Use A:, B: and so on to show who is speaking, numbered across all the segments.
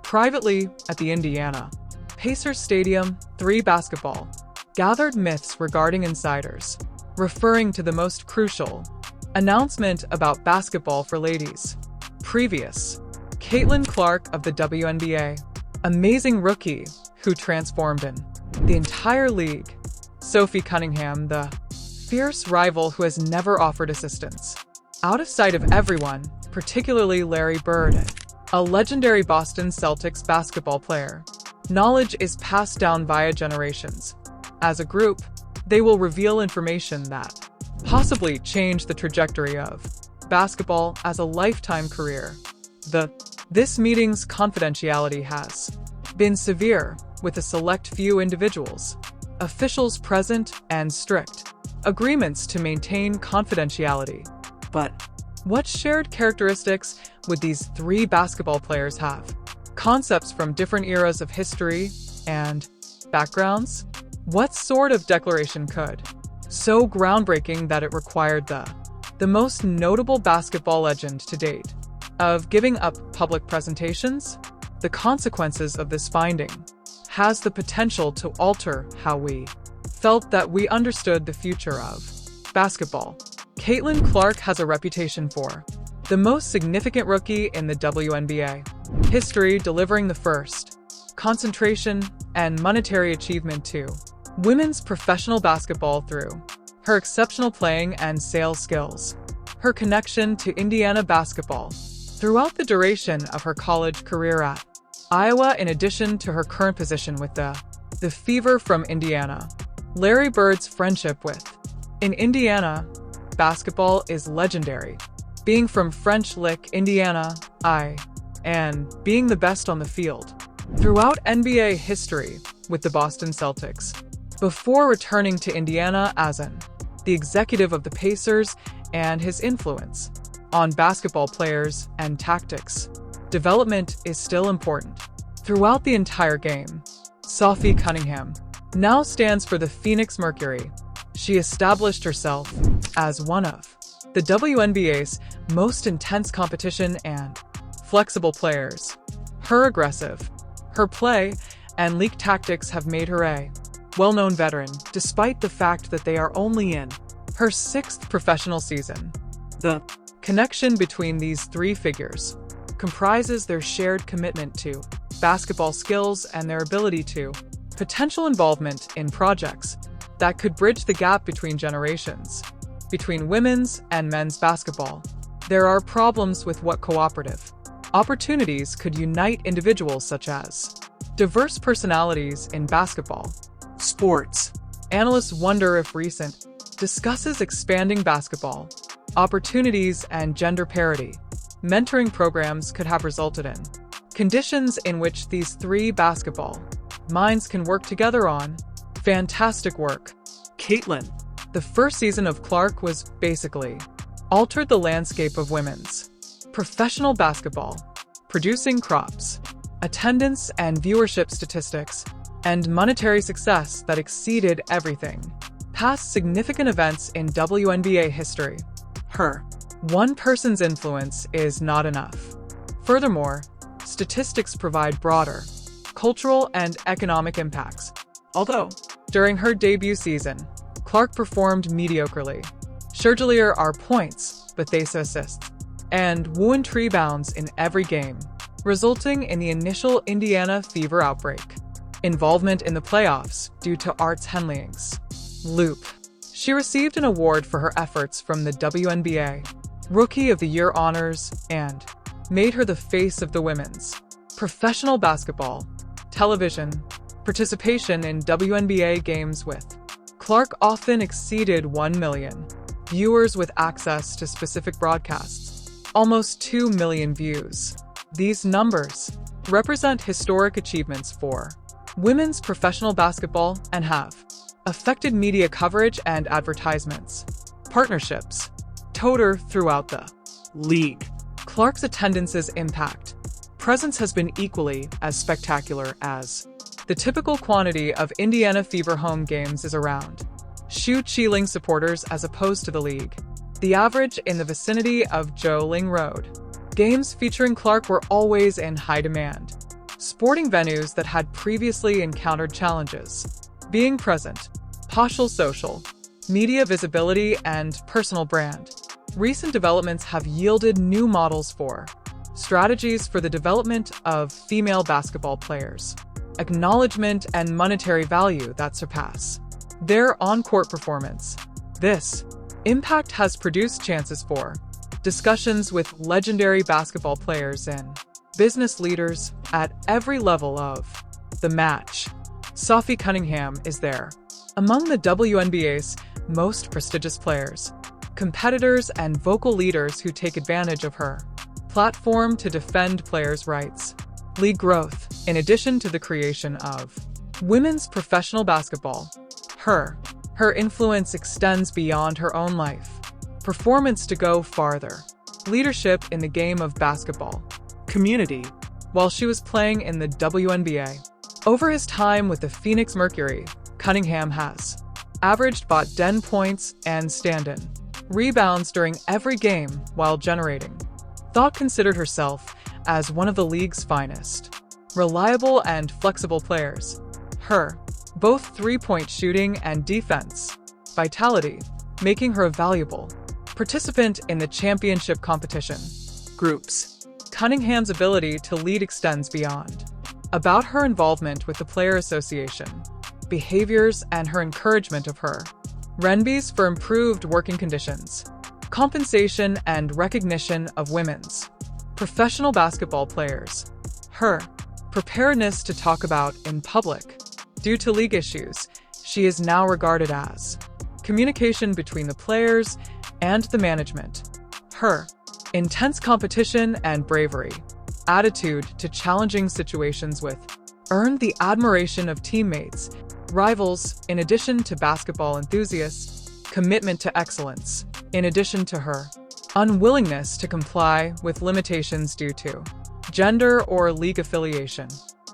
A: Privately, at the Indiana Pacers Stadium, 3 basketball gathered myths regarding insiders, referring to the most crucial announcement about basketball for ladies. Previous, Caitlin Clark of the WNBA, amazing rookie who transformed in the entire league. Sophie Cunningham, the fierce rival who has never offered assistance. Out of sight of everyone, particularly Larry Bird, a legendary Boston Celtics basketball player. Knowledge is passed down via generations. As a group, they will reveal information that possibly change the trajectory of basketball as a lifetime career. This meeting's confidentiality has been severe, with a select few individuals, officials present, and strict agreements to maintain confidentiality. But what shared characteristics would these 3 basketball players have? Concepts from different eras of history and backgrounds? What sort of declaration could so groundbreaking that it required the most notable basketball legend to date of giving up public presentations? The consequences of this finding has the potential to alter how we felt that we understood the future of basketball. Caitlin Clark has a reputation for the most significant rookie in the WNBA history, delivering the first concentration and monetary achievement to women's professional basketball through her exceptional playing and sales skills. Her connection to Indiana basketball throughout the duration of her college career at Iowa, in addition to her current position with the Fever from Indiana. Larry Bird's friendship with in Indiana basketball is legendary, being from French Lick, Indiana, and being the best on the field throughout NBA history with the Boston Celtics, before returning to Indiana as the executive of the Pacers, and his influence on basketball players and tactics development is still important throughout the entire game. Sophie Cunningham now stands for the Phoenix Mercury. She established herself as one of the WNBA's most intense competition and flexible players. Her play, and league tactics have made her a well-known veteran, despite the fact that they are only in her 6th professional season. The connection between these 3 figures comprises their shared commitment to basketball skills and their ability to potential involvement in projects that could bridge the gap between generations, between women's and men's basketball. There are problems with what cooperative opportunities could unite individuals, such as diverse personalities in basketball. Sports analysts wonder if recent discusses expanding basketball opportunities and gender parity mentoring programs could have resulted in conditions in which these 3 basketball minds can work together on fantastic work. Caitlin, the first season of Clark was basically altered the landscape of women's professional basketball, producing crops, attendance and viewership statistics, and monetary success that exceeded everything past significant events in WNBA history. Her one person's influence is not enough. Furthermore, statistics provide broader cultural and economic impacts. Although, during her debut season, Clark performed mediocrely. Schergelier are points, but they assists, and wooden rebounds in every game, resulting in the initial Indiana Fever outbreak. Involvement in the playoffs due to Arts Henley's loop. She received an award for her efforts from the WNBA Rookie of the Year honors and made her the face of the women's professional basketball television. Participation in WNBA games with Clark often exceeded 1 million viewers with access to specific broadcasts, almost 2 million views. These numbers represent historic achievements for women's professional basketball and have affected media coverage and advertisements, partnerships, throughout the league. Clark's attendance's impact presence has been equally as spectacular as the typical quantity of Indiana Fever home games is around Shu-Chi-Ling supporters as opposed to the league. The average in the vicinity of Jo Ling Road. Games featuring Clark were always in high demand. sporting venues that had previously encountered challenges, being present, social, media visibility, and personal brand. Recent developments have yielded new models for strategies for the development of female basketball players, acknowledgement and monetary value that surpass their on-court performance. This impact has produced chances for discussions with legendary basketball players and business leaders at every level of the match. Sophie Cunningham is there. Among the WNBA's most prestigious players, competitors, and vocal leaders who take advantage of her platform to defend players' rights, league growth, in addition to the creation of women's professional basketball. Her influence extends beyond her own life. Performance to go farther. Leadership in the game of basketball. Community. While she was playing in the WNBA, over his time with the Phoenix Mercury, Cunningham has averaged about 10 points and stand-in rebounds during every game while generating considered herself as one of the league's finest, reliable and flexible players. Her both three-point shooting and defense vitality, making her a valuable participant in the championship competition. Groups. Cunningham's ability to lead extends beyond about her involvement with the Player Association, behaviors, and her encouragement of her RNBs for improved working conditions, compensation, and recognition of women's professional basketball players. Her preparedness to talk about in public. Due to league issues, she is now regarded as communication between the players and the management. Her intense competition and bravery, attitude to challenging situations with earned the admiration of teammates, rivals, in addition to basketball enthusiasts, commitment to excellence, in addition to her unwillingness to comply with limitations due to gender or league affiliation.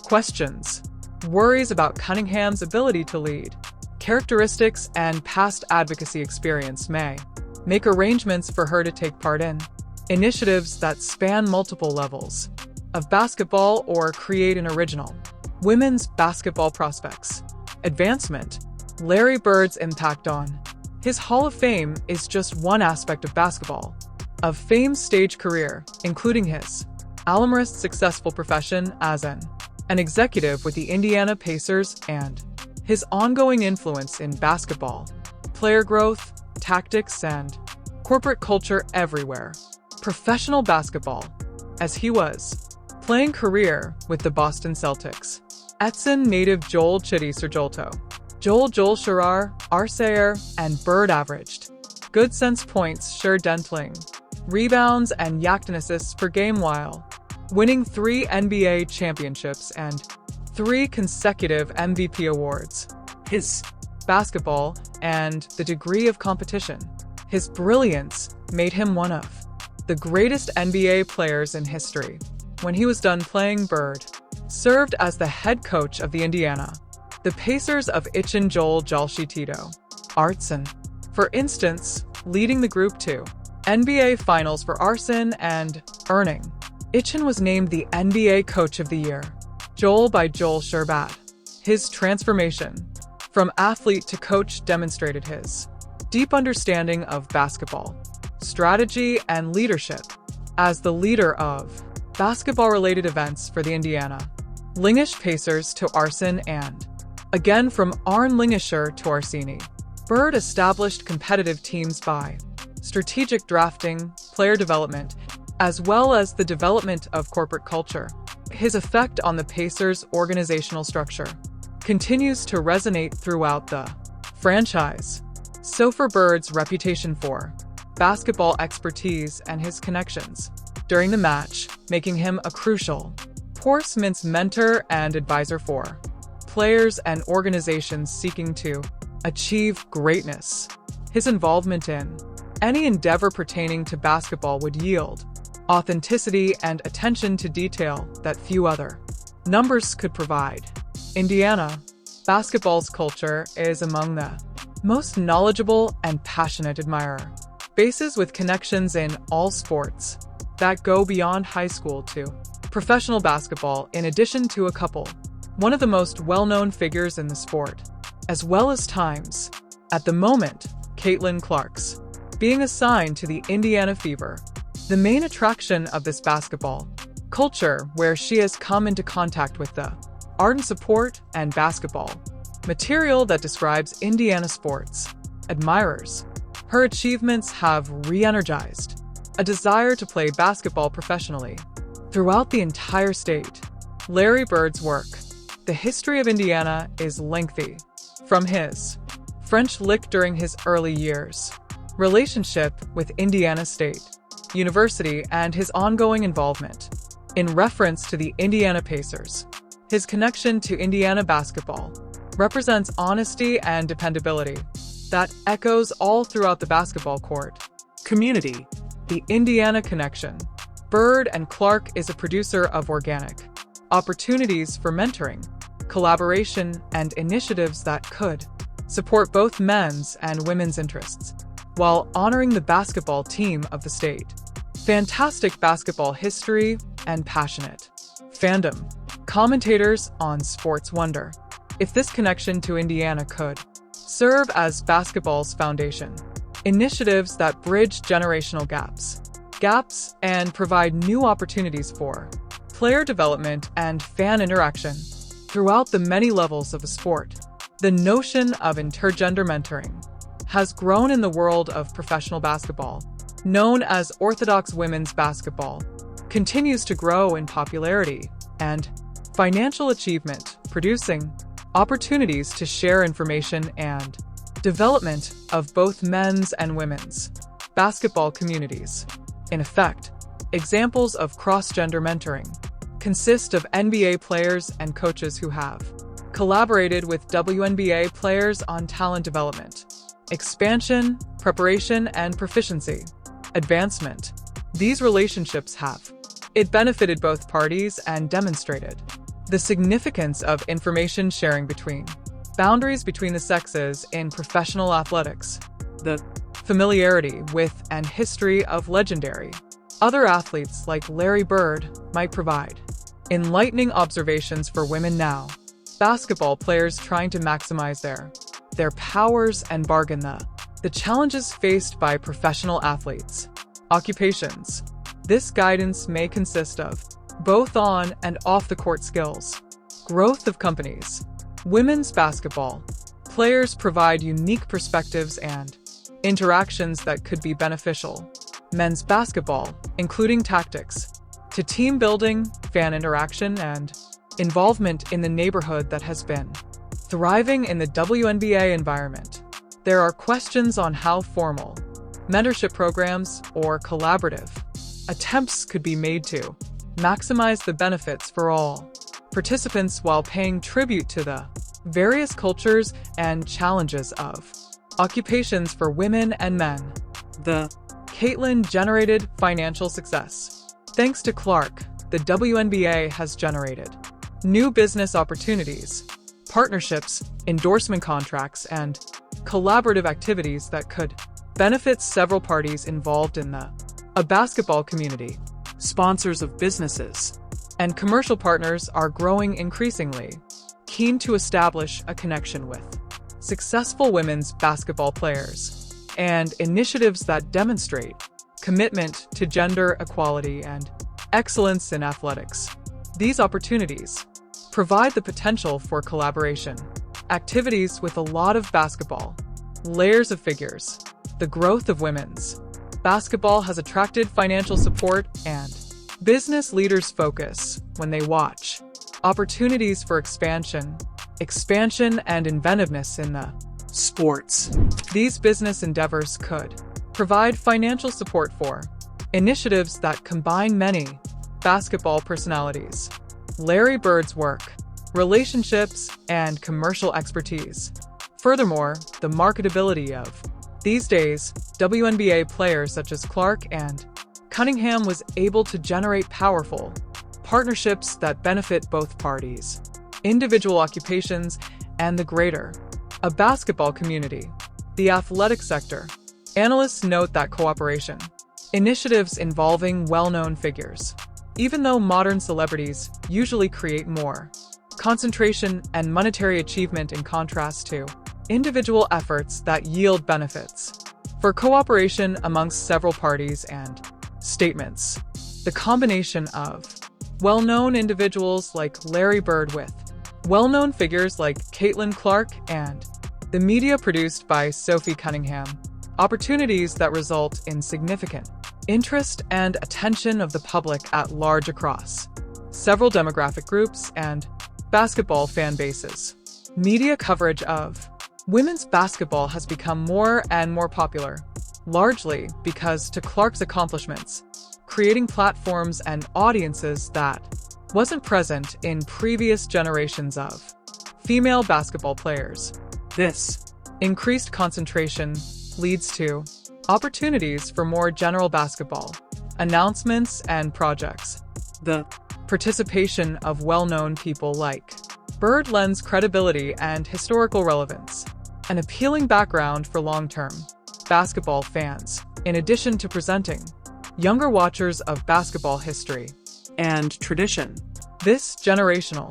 A: Questions. Worries about Cunningham's ability to lead. Characteristics and past advocacy experience may make arrangements for her to take part in initiatives that span multiple levels of basketball or create an original women's basketball prospects. Advancement. Larry Bird's impact on his Hall of Fame is just one aspect of basketball, of Fame's stage career, including his alumnus successful profession as an executive with the Indiana Pacers and his ongoing influence in basketball, player growth, tactics, and corporate culture everywhere. Professional basketball, as he was playing career with the Boston Celtics. Etson native Joel Chitty Serjolto, Joel Shirar, Arsayer, and Bird averaged good sense points, sure dentling, rebounds, and yacked assists per game while winning 3 NBA championships and 3 consecutive MVP awards. His basketball and the degree of competition. His brilliance made him one of the greatest NBA players in history. When he was done playing, Bird served as the head coach of the Indiana, the Pacers of Ichin Joel Jalshi Tito Artson, for instance, leading the Group 2 NBA Finals for arson and earning. Ichin was named the NBA Coach of the Year. Joel by Joel Sherbat. His transformation from athlete to coach demonstrated his deep understanding of basketball, strategy, and leadership. As the leader of basketball-related events for the Indiana Lingish Pacers to Arson and again from Arn Lingisher to Arsini, Bird established competitive teams by strategic drafting, player development, as well as the development of corporate culture. His effect on the Pacers' organizational structure continues to resonate throughout the franchise. So for Bird's reputation for basketball expertise and his connections during the match, making him a crucial Portsmouth's mentor and advisor for players and organizations seeking to achieve greatness. His involvement in any endeavor pertaining to basketball would yield authenticity and attention to detail that few other numbers could provide. Indiana basketball's culture is among the most knowledgeable and passionate admirer bases with connections in all sports that go beyond high school to Professional basketball, in addition to a couple, one of the most well-known figures in the sport, as well as times. At the moment, Caitlin Clark's being assigned to the Indiana Fever, the main attraction of this basketball culture where she has come into contact with the ardent support and basketball material that describes Indiana sports admirers. Her achievements have re-energized a desire to play basketball professionally throughout the entire state. Larry Bird's work. The history of Indiana is lengthy. From his French lick during his early years, relationship with Indiana State University, and his ongoing involvement in reference to the Indiana Pacers. His connection to Indiana basketball represents honesty and dependability that echoes all throughout the basketball court. Community. The Indiana Connection. Bird and Clark is a producer of organic opportunities for mentoring, collaboration, and initiatives that could support both men's and women's interests, while honoring the basketball team of the state. Fantastic basketball history and passionate fandom. Commentators on sports wonder if this connection to Indiana could serve as basketball's foundation. Initiatives that bridge generational gaps and provide new opportunities for player development and fan interaction throughout the many levels of the sport. The notion of intergender mentoring has grown in the world of professional basketball, known as Orthodox women's basketball, continues to grow in popularity and financial achievement, producing opportunities to share information and development of both men's and women's basketball communities. In effect, examples of cross-gender mentoring consist of NBA players and coaches who have collaborated with WNBA players on talent development, expansion, preparation, and proficiency advancement. These relationships have benefited both parties and demonstrated the significance of information sharing between boundaries between the sexes in professional athletics. The familiarity with and history of legendary other athletes like Larry Bird might provide enlightening observations for women now. Basketball players trying to maximize their powers and bargain the challenges faced by professional athletes. Occupations. This guidance may consist of both on and off the court skills. Growth of companies. Women's basketball players provide unique perspectives and interactions that could be beneficial. Men's basketball, including tactics to team building, fan interaction, and involvement in the neighborhood that has been thriving in the WNBA environment. There are questions on how formal mentorship programs or collaborative attempts could be made to maximize the benefits for all participants while paying tribute to the various cultures and challenges of occupations for women and men. The Caitlin generated financial success. Thanks to Clark, the WNBA has generated new business opportunities, partnerships, endorsement contracts, and collaborative activities that could benefit several parties involved in a basketball community. Sponsors of businesses and commercial partners are growing increasingly keen to establish a connection with successful women's basketball players and initiatives that demonstrate commitment to gender equality and excellence in athletics. These opportunities provide the potential for collaboration, activities with a lot of basketball, layers of figures. The growth of women's basketball has attracted financial support and business leaders focus when they watch opportunities for expansion and inventiveness in the sports. These business endeavors could provide financial support for initiatives that combine many basketball personalities. Larry Bird's work, relationships, and commercial expertise. Furthermore, the marketability of these days, WNBA players such as Clark and Cunningham was able to generate powerful partnerships that benefit both parties, individual occupations, and the greater a basketball community. The athletic sector. Analysts note that cooperation initiatives involving well-known figures, even though modern celebrities usually create more concentration and monetary achievement in contrast to individual efforts that yield benefits for cooperation amongst several parties and statements. The combination of well-known individuals like Larry Bird with well-known figures like Caitlin Clark and the media produced by Sophie Cunningham, opportunities that result in significant interest and attention of the public at large across several demographic groups and basketball fan bases. Media coverage of women's basketball has become more and more popular, largely because to Clark's accomplishments, creating platforms and audiences that wasn't present in previous generations of female basketball players. This increased concentration leads to opportunities for more general basketball announcements and projects. The participation of well-known people like Bird lends credibility and historical relevance, an appealing background for long-term basketball fans, in addition to presenting younger watchers of basketball history and tradition. This generational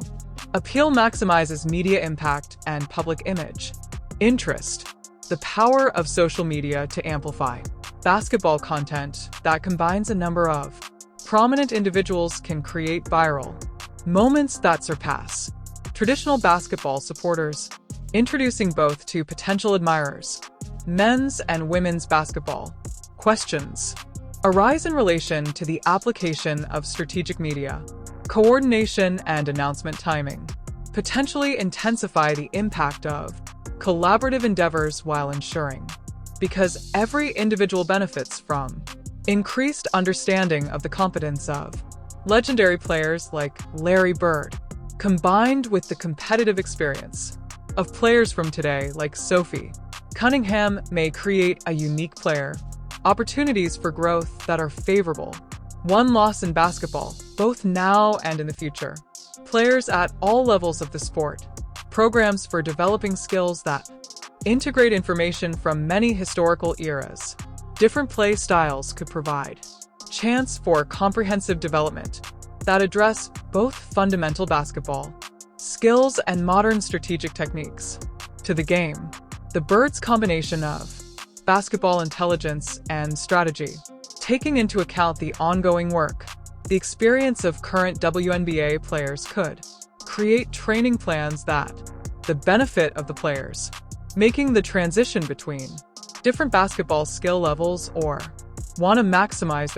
A: appeal maximizes media impact and public image interest. The power of social media to amplify basketball content that combines a number of prominent individuals can create viral moments that surpass traditional basketball supporters, introducing both to potential admirers. Men's and women's basketball questions arise in relation to the application of strategic media, coordination and announcement timing, potentially intensify the impact of collaborative endeavors while ensuring, because every individual benefits from increased understanding of the competence of legendary players like Larry Bird, combined with the competitive experience of players from today like Sophie Cunningham may create a unique player, opportunities for growth that are favorable. One loss in basketball, both now and in the future. Players at all levels of the sport, programs for developing skills that integrate information from many historical eras. Different play styles could provide chance for comprehensive development that address both fundamental basketball skills and modern strategic techniques to the game. The Birds' combination of basketball intelligence and strategy, taking into account the ongoing work, the experience of current WNBA players could create training plans that the benefit of the players, making the transition between different basketball skill levels or want to maximize their